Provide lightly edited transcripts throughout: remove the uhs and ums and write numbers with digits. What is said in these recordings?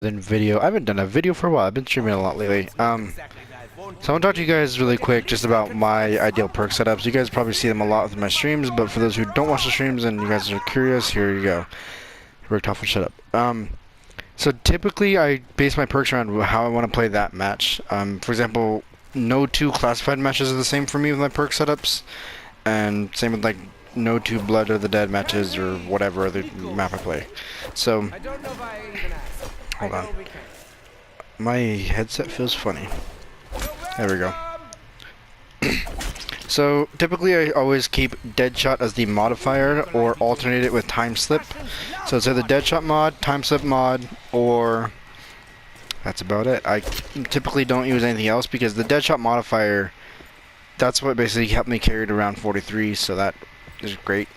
Then video. I haven't done a video for a while. I've been streaming a lot lately. So I want to talk to you guys really quick just about my ideal perk setups. You guys probably see them a lot with my streams, but for those who don't watch the streams and you guys are curious, here you go. Rick Toffel, shut up. So typically I base my perks around how I want to play that match. For example, no two classified matches are the same for me with my perk setups, and same with like no two Blood or the Dead matches or whatever other map I play. So hold on. My headset feels funny. There we go. So typically I always keep Deadshot as the modifier or alternate it with Time Slip. So it's either Deadshot mod, Time Slip mod, or that's about it. I typically don't use anything else because the Deadshot modifier, that's what basically helped me carry it around 43, so that is great.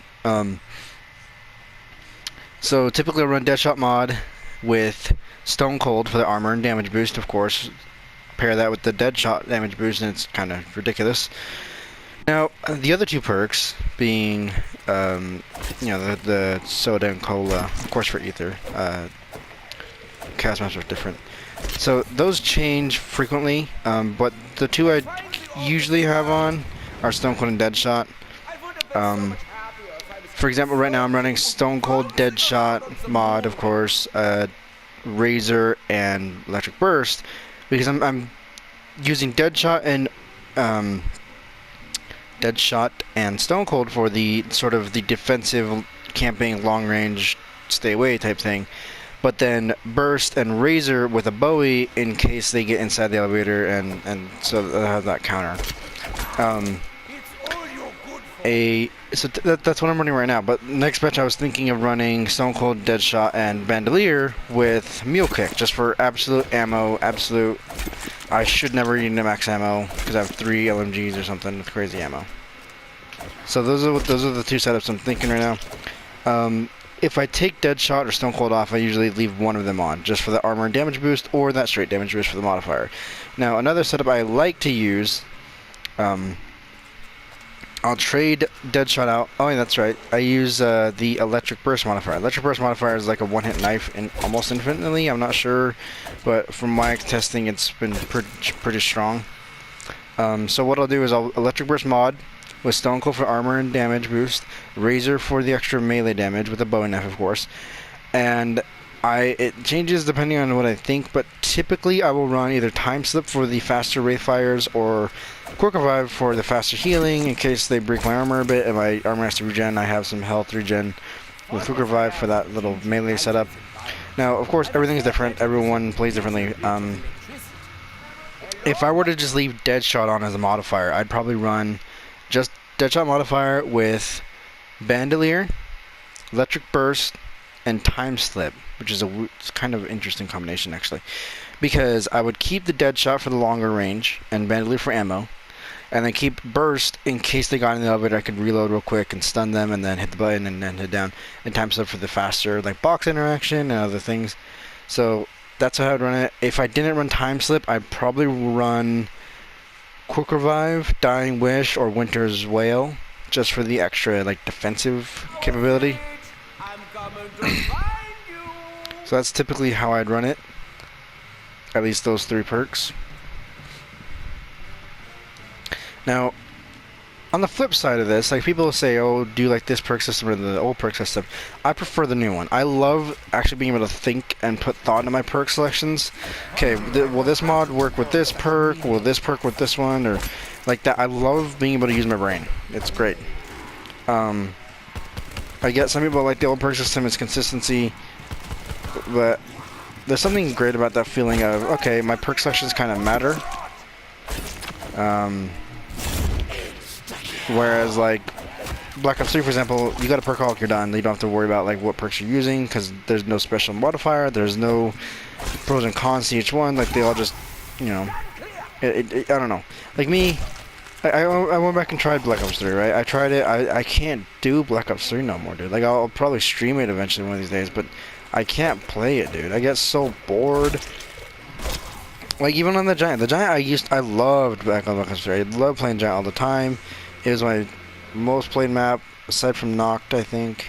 So typically I run Deadshot mod with Stone Cold for the armor and damage boost, of course. Pair that with the Deadshot damage boost and it's kind of ridiculous. Now, the other two perks being, you know, the soda and cola, of course for ether. Chaos maps are different. So those change frequently, but the two I usually have on are Stone Cold and Deadshot. For example, right now I'm running Stone Cold Deadshot mod, of course, Razor and Electric Burst, because I'm using Deadshot and Stone Cold for the sort of the defensive camping long range stay away type thing, but then Burst and Razor with a Bowie in case they get inside the elevator, and so I have that counter. That's what I'm running right now, but next batch I was thinking of running Stone Cold, Deadshot, and Bandolier with Mule Kick, just for absolute ammo, I should never need a max ammo, because I have 3 LMGs or something with crazy ammo. So those are the two setups I'm thinking right now. If I take Deadshot or Stone Cold off, I usually leave one of them on, just for the armor and damage boost, or that straight damage boost for the modifier. Now, another setup I like to use, I'll trade Deadshot out. Oh, yeah, that's right. I use the Electric Burst modifier. Electric Burst modifier is like a one-hit knife in almost infinitely. I'm not sure, but from my testing, it's been pretty strong. So what I'll do is I'll Electric Burst mod with Stone Cold for armor and damage boost, Razor for the extra melee damage with a bow and knife, of course, and it changes depending on what I think, but typically I will run either Time Slip for the faster Wraith Fires or Quick Revive for the faster healing in case they break my armor a bit and my armor has to regen. I have some health regen with Quick Revive for that little melee setup. Now, of course, everything is different. Everyone plays differently. If I were to just leave Deadshot on as a modifier, I'd probably run just Deadshot modifier with Bandolier, Electric Burst, and Time Slip, which is it's kind of interesting combination actually, because I would keep the Deadshot for the longer range and Bandolier for ammo, and then keep Burst in case they got in the elevator. I could reload real quick and stun them, and then hit the button and then head down. And Time Slip for the faster like box interaction and other things. So that's how I'd run it. If I didn't run Time Slip, I'd probably run Quick Revive, Dying Wish, or Winter's Wail, just for the extra like defensive capability. So that's typically how I'd run it. At least those 3 perks. Now, on the flip side of this, like people say, oh, do you like this perk system or the old perk system? I prefer the new one. I love actually being able to think and put thought into my perk selections. Okay, will this mod work with this perk? Will this perk with this one? Or like that. I love being able to use my brain. It's great. I get some people like the old perk system, it's consistency, but there's something great about that feeling of, okay, my perk selections kind of matter. Whereas like Black Ops 3, for example, you got a perk all, you're done. You don't have to worry about like what perks you're using because there's no special modifier, there's no pros and cons to each one. Like they all just, you know, I don't know. Like me, I went back and tried Black Ops 3, right? I tried it. I can't do Black Ops 3 no more, dude. Like I'll probably stream it eventually one of these days, but I can't play it, dude. I get so bored. Like even on the Giant, I loved Black Ops 3. I loved playing Giant all the time. It was my most played map aside from Noct, I think.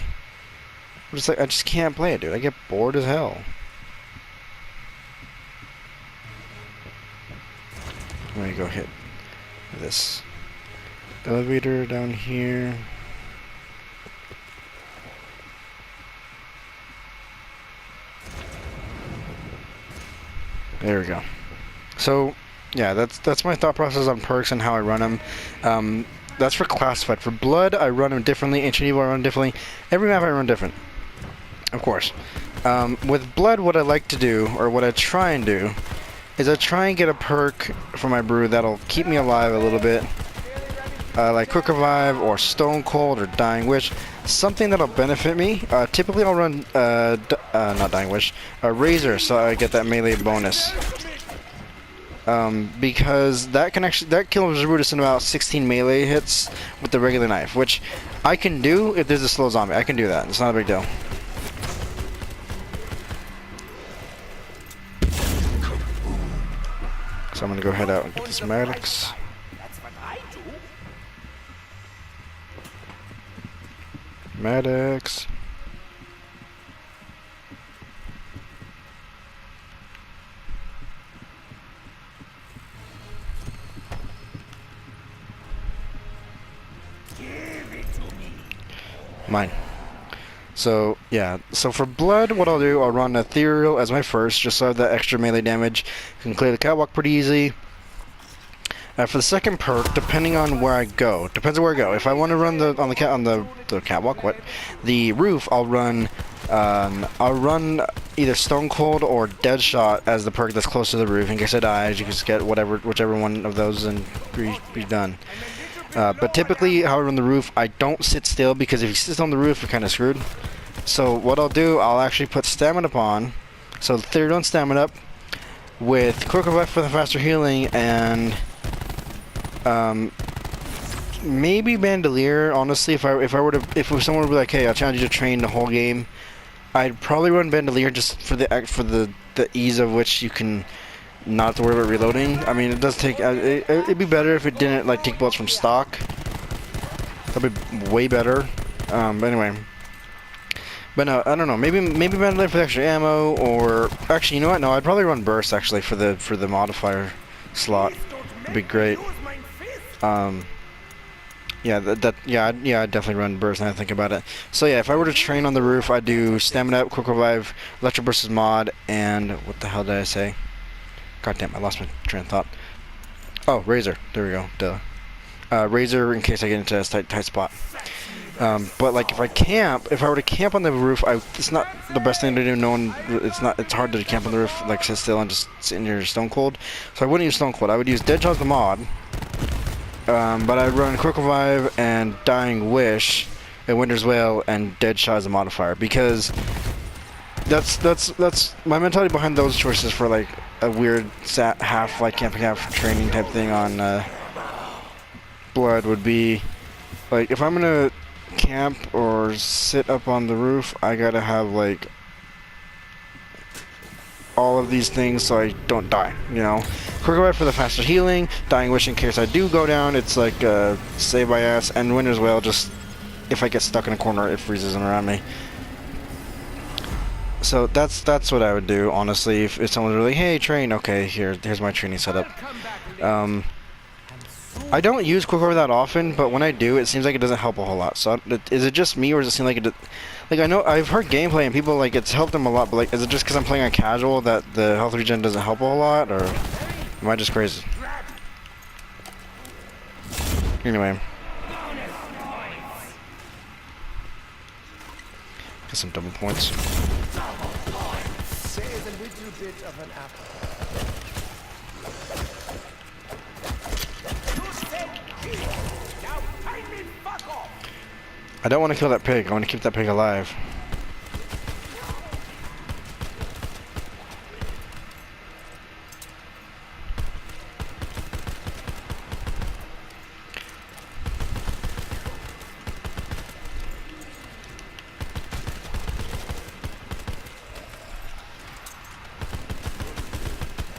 I just can't play it, dude. I get bored as hell. Let me go hit this elevator down here. There we go. So, yeah, that's my thought process on perks and how I run them. That's for classified. For blood, I run them differently. Ancient Evil, I run differently. Every map I run different, of course. With blood, what I like to do, or what I try and do, is I try and get a perk for my brew that'll keep me alive a little bit. Like Quick Revive, or Stone Cold, or Dying Wish. Something that'll benefit me. Typically I'll run, not Dying Wish, Razor, so I get that melee bonus. Because that kills Brutus in about 16 melee hits with the regular knife, which I can do if there's a slow zombie. I can do that. It's not a big deal. So I'm gonna go head out and get these medics. Medics. Mine. So, yeah. So for blood, what I'll do, I'll run Ethereal as my first, just so I have that extra melee damage. Can clear the catwalk pretty easy. For the second perk, depending on where I go, depends on where I go. If I want to run the catwalk, the roof, I'll run either Stone Cold or Deadshot as the perk that's close to the roof. In case I die, you can just get whichever one of those and be done. But typically, how I run the roof, I don't sit still, because if you sit on the roof, you're kind of screwed. So what I'll do, I'll actually put Stamina up on. So Ethereal and Stamina up with Quick Revive for the faster healing, and maybe Bandolier. Honestly, if someone would be like, hey, I'll challenge you to train the whole game, I'd probably run Bandolier just for the ease of which you can not have to worry about reloading. I mean, it does take. It'd be better if it didn't like take bullets from stock. That'd be way better. But anyway. But no, I don't know. Maybe Bandolier for the extra ammo, or actually, you know what? No, I'd probably run Burst actually for the modifier slot. It'd be great. Yeah, I'd definitely run Burst now I think about it. So yeah, if I were to train on the roof, I'd do Stamina Up, Quick Revive, Electro Burst Mod, and what the hell did I say? God damn, I lost my train of thought. Oh, Razor. There we go. Duh. Razor in case I get into a tight spot. But like if I were to camp on the roof, it's not the best thing to do. It's hard to camp on the roof, like sit still and just sit in your Stone Cold. So I wouldn't use Stone Cold. I would use Deadshot the mod. But I'd run Quick Revive and Dying Wish and Winter's Wail and Deadshot as a modifier, because that's my mentality behind those choices for like a weird half like camping, half training type thing on blood would be like, if I'm gonna camp or sit up on the roof, I gotta have like all of these things so I don't die, you know. Quick Revive for the faster healing, Dying Wish in case I do go down, it's like save my ass, and Winter's Wail just if I get stuck in a corner, it freezes them around me. So that's what I would do, honestly. If someone's really, hey, train, okay, here's my training setup. I don't use Quick Revive that often, but when I do, it seems like it doesn't help a whole lot. So is it just me, or does it seem like it? Like, I know I've heard gameplay and people like it's helped them a lot, but like, is it just because I'm playing on casual that the health regen doesn't help a whole lot, or am I just crazy? Anyway, get some double points. I don't want to kill that pig. I want to keep that pig alive.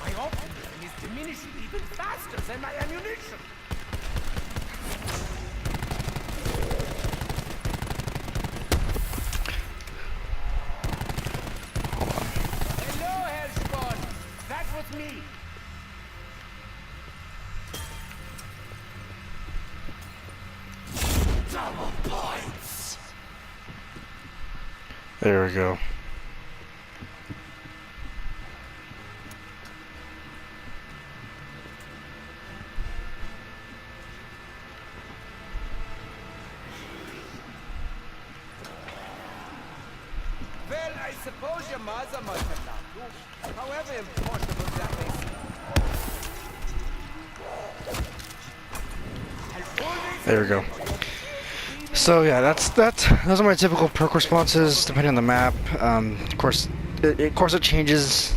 My optimism is diminishing even faster than my ammunition. There we go. Well, I suppose your mother must have loved you, however impossible that may seem. I'll always There we go. So yeah, those are my typical perk responses depending on the map. Of course, it changes.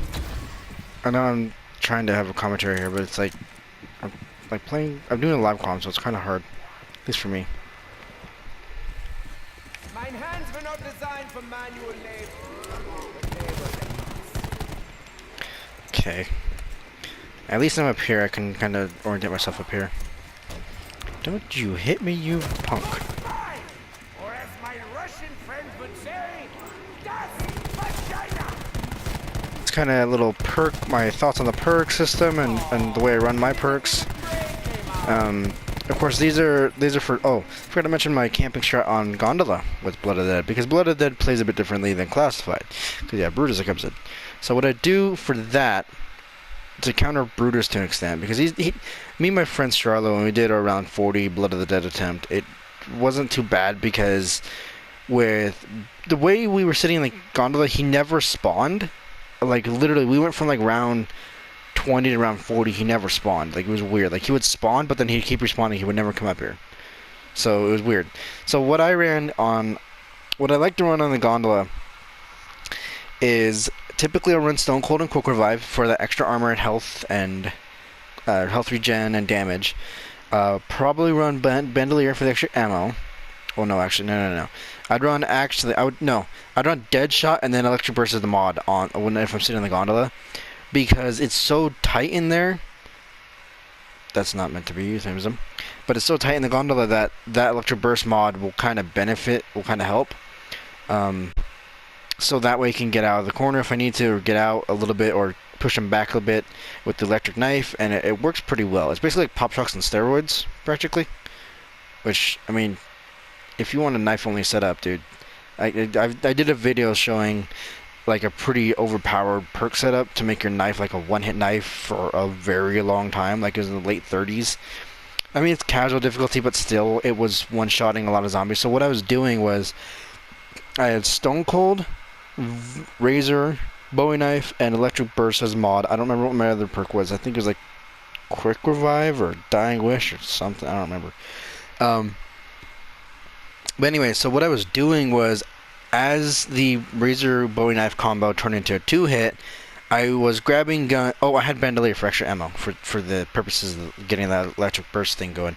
I know I'm trying to have a commentary here, but it's like I'm I'm doing a live comm, so it's kind of hard, at least for me. Mine hands were not designed for manual labor. Okay. At least I'm up here. I can kind of orientate myself up here. Don't you hit me, you punk. Or as my Russian friends would say, that's vagina! It's kind of a little perk, my thoughts on the perk system and the way I run my perks. Of course, these are for, oh, I forgot to mention my camping strat on Gondola with Blood of the Dead, because Blood of the Dead plays a bit differently than Classified, because yeah, Brutus comes in. So what I do for that, to counter Brutus to an extent, because me and my friend Strarlo, when we did our round 40 Blood of the Dead attempt, it wasn't too bad because with the way we were sitting in the Gondola, he never spawned. Like, literally, we went from like round 20 to round 40, he never spawned. Like, it was weird. Like, he would spawn, but then he'd keep respawning, he would never come up here. So, it was weird. So, what I like to run on the Gondola is typically I'll run Stone Cold and Quick Revive for the extra armor and health regen and damage. Probably run Bandolier for the extra ammo. Oh no, actually, no. I'd run Deadshot and then Electric Burst as the mod if I'm sitting on the Gondola, because it's so tight in there. That's not meant to be euphemism, but it's so tight in the Gondola that Electric Burst mod will kind of help. So that way you can get out of the corner if I need to, or get out a little bit, or push him back a bit with the electric knife, and it works pretty well. It's basically like Pop Shocks and steroids, practically. Which, I mean, if you want a knife-only setup, dude, I did a video showing like a pretty overpowered perk setup to make your knife like a one-hit knife for a very long time, like it was in the late 30s. I mean, it's casual difficulty, but still, it was one-shotting a lot of zombies. So what I was doing was, I had Stone Cold, Razor, Bowie Knife, and Electric Burst as mod. I don't remember what my other perk was. I think it was like Quick Revive or Dying Wish or something. I don't remember. But anyway, so what I was doing was, as the Razor Bowie Knife combo turned into a 2-hit, I was grabbing gun. Oh, I had Bandolier for extra ammo for the purposes of getting that Electric Burst thing going.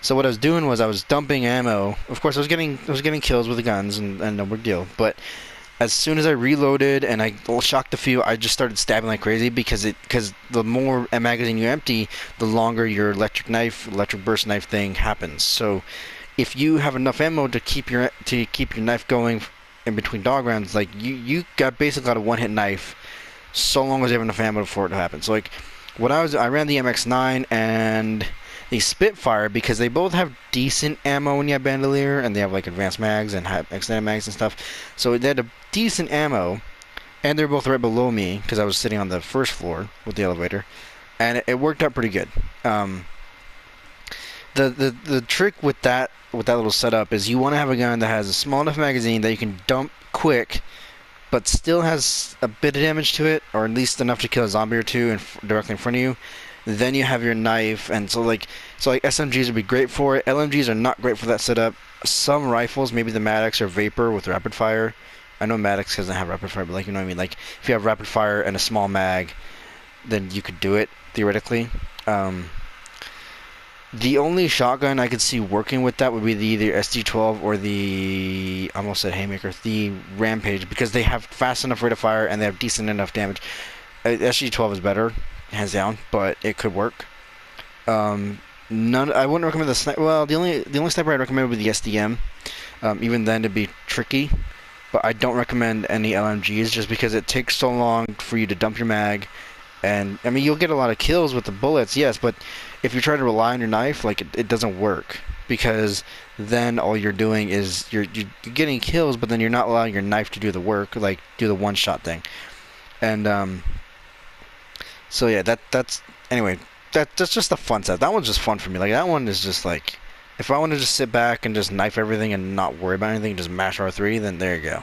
So what I was doing was I was dumping ammo. Of course, I was getting kills with the guns and no big deal. But as soon as I reloaded and I shocked a few, I just started stabbing like crazy, because the more magazine you empty, the longer your Electric Burst knife thing happens. So if you have enough ammo to keep your knife going in between dog rounds, like you basically got a one-hit knife, so long as you have enough ammo for it to happen. So like I ran the MX9 and the Spitfire, because they both have decent ammo when you have Bandolier, and they have like advanced mags and extended mags and stuff. So they had a decent ammo, and they're both right below me because I was sitting on the first floor with the elevator, and it worked out pretty good. The trick with that little setup is you want to have a gun that has a small enough magazine that you can dump quick, but still has a bit of damage to it, or at least enough to kill a zombie or two directly in front of you. Then you have your knife, and so like SMGs would be great for it. LMGs are not great for that setup. Some rifles, maybe the Maddox or Vapor with rapid fire. I know Maddox doesn't have rapid fire, but like, you know what I mean. Like, if you have rapid fire and a small mag, then you could do it theoretically. The only shotgun I could see working with that would be the either SD12 or I almost said Haymaker, the Rampage, because they have fast enough rate of fire and they have decent enough damage. SG12 is better, hands down, but it could work. I wouldn't recommend the sniper. Well, the only sniper I'd recommend would be the SDM. Even then, it'd be tricky. But I don't recommend any LMGs just because it takes so long for you to dump your mag. And I mean, you'll get a lot of kills with the bullets, yes, but if you try to rely on your knife, like it doesn't work because then all you're doing is you're getting kills, but then you're not allowing your knife to do the work, like do the one shot thing. And so yeah, that's anyway. That's just the fun set. That one's just fun for me. Like that one is just like, if I want to just sit back and just knife everything and not worry about anything, just mash R3, then there you go.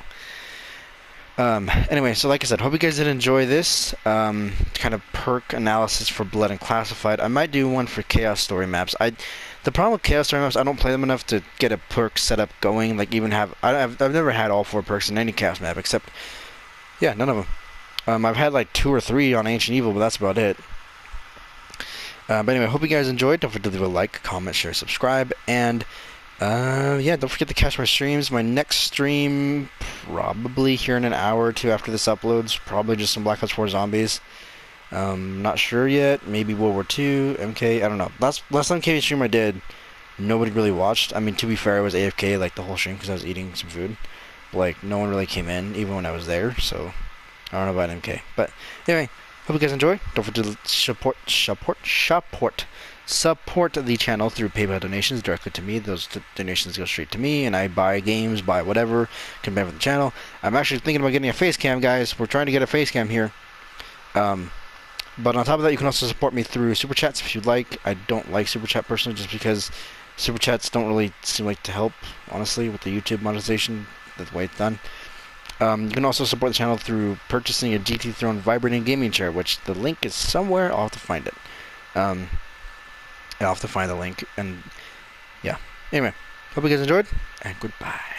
Anyway, so like I said, hope you guys did enjoy this kind of perk analysis for Blood and Classified. I might do one for Chaos Story maps. The problem with Chaos Story maps, I don't play them enough to get a perk setup going. Like even I've never had all 4 perks in any Chaos map except, yeah, none of them. I've had like 2 or 3 on Ancient Evil, but that's about it. But anyway, hope you guys enjoyed. Don't forget to leave a like, comment, share, subscribe, and yeah, don't forget to catch my streams. My next stream, probably here in an hour or 2 after this uploads, probably just some Black Ops 4 Zombies. Not sure yet. Maybe World War II, MK. I don't know. Last MK stream I did, nobody really watched. I mean, to be fair, I was AFK like the whole stream because I was eating some food. Like no one really came in, even when I was there. So I don't know about MK. But anyway, hope you guys enjoy. Don't forget to support the channel through PayPal donations directly to me. Those donations go straight to me, and I buy games, buy whatever, can benefit the channel. I'm actually thinking about getting a face cam, guys. We're trying to get a face cam here. But on top of that, you can also support me through Super Chats if you'd like. I don't like Super Chat personally just because Super Chats don't really seem like to help, honestly, with the YouTube monetization. That's the way it's done. You can also support the channel through purchasing a GT Throne vibrating gaming chair, which the link is somewhere. I'll have to find it. I'll have to find the link, and yeah. Anyway, hope you guys enjoyed, and goodbye.